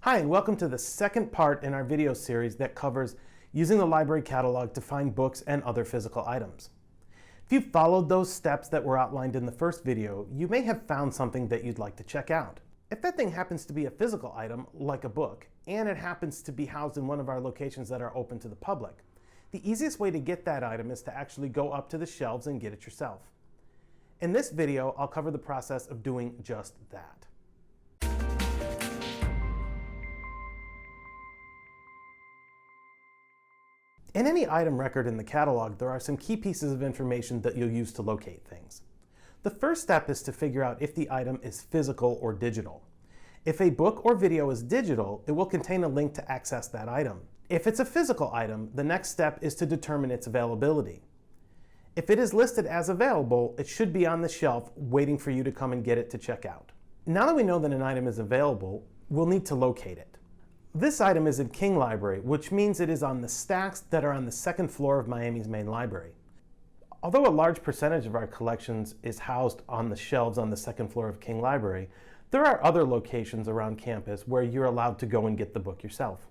Hi, and welcome to the second part in our video series that covers using the library catalog to find books and other physical items. If you followed those steps that were outlined in the first video, you may have found something that you'd like to check out. If that thing happens to be a physical item, like a book, and it happens to be housed in one of our locations that are open to the public, the easiest way to get that item is to actually go up to the shelves and get it yourself. In this video, I'll cover the process of doing just that. In any item record in the catalog, there are some key pieces of information that you'll use to locate things. The first step is to figure out if the item is physical or digital. If a book or video is digital, it will contain a link to access that item. If it's a physical item, the next step is to determine its availability. If it is listed as available, it should be on the shelf waiting for you to come and get it to check out. Now that we know that an item is available, we'll need to locate it. This item is in King Library, which means it is on the stacks that are on the second floor of Miami's main library. Although a large percentage of our collections is housed on the shelves on the second floor of King Library, there are other locations around campus where you're allowed to go and get the book yourself.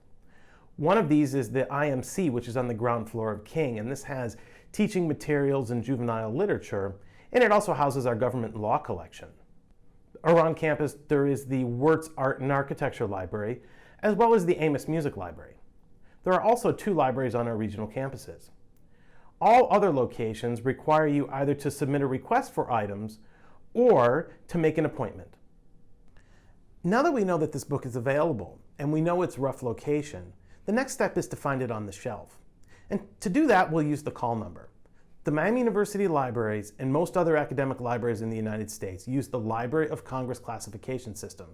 One of these is the IMC, which is on the ground floor of King, and this has teaching materials and juvenile literature, and it also houses our government law collection. Around campus, there is the Wirtz Art and Architecture Library, as well as the Amos Music Library. There are also 2 libraries on our regional campuses. All other locations require you either to submit a request for items or to make an appointment. Now that we know that this book is available and we know its rough location, the next step is to find it on the shelf. And to do that, we'll use the call number. The Miami University Libraries and most other academic libraries in the United States use the Library of Congress classification system.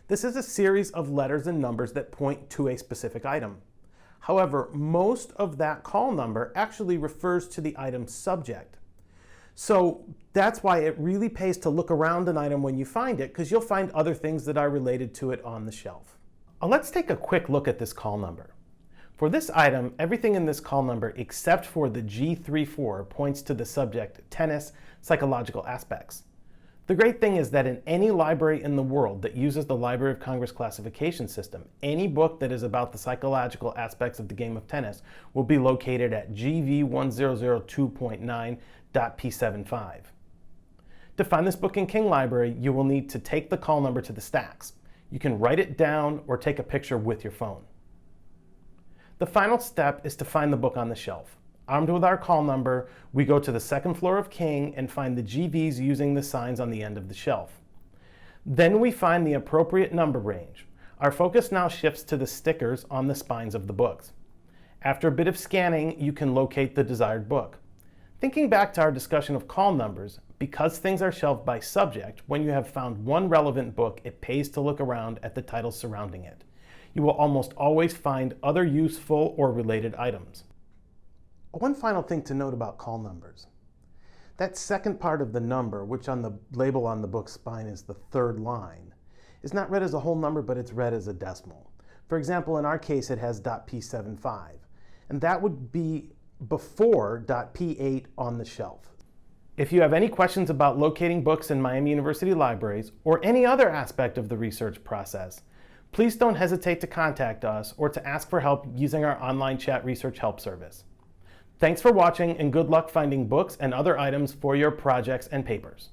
This is a series of letters and numbers that point to a specific item. However, most of that call number actually refers to the item's subject. So that's why it really pays to look around an item when you find it, because you'll find other things that are related to it on the shelf. Let's take a quick look at this call number. For this item, everything in this call number except for the G34 points to the subject, tennis, psychological aspects. The great thing is that in any library in the world that uses the Library of Congress classification system, any book that is about the psychological aspects of the game of tennis will be located at GV1002.9.P75. To find this book in King Library, you will need to take the call number to the stacks. You can write it down or take a picture with your phone. The final step is to find the book on the shelf. Armed with our call number, we go to the second floor of King and find the GVs using the signs on the end of the shelf. Then we find the appropriate number range. Our focus now shifts to the stickers on the spines of the books. After a bit of scanning, you can locate the desired book. Thinking back to our discussion of call numbers, because things are shelved by subject, when you have found one relevant book, it pays to look around at the titles surrounding it. You will almost always find other useful or related items. One final thing to note about call numbers. That second part of the number, which on the label on the book's spine is the third line, is not read as a whole number, but it's read as a decimal. For example, in our case, it has .P75, and that would be before .P8 on the shelf. If you have any questions about locating books in Miami University libraries or any other aspect of the research process, please don't hesitate to contact us or to ask for help using our online chat research help service. Thanks for watching, and good luck finding books and other items for your projects and papers.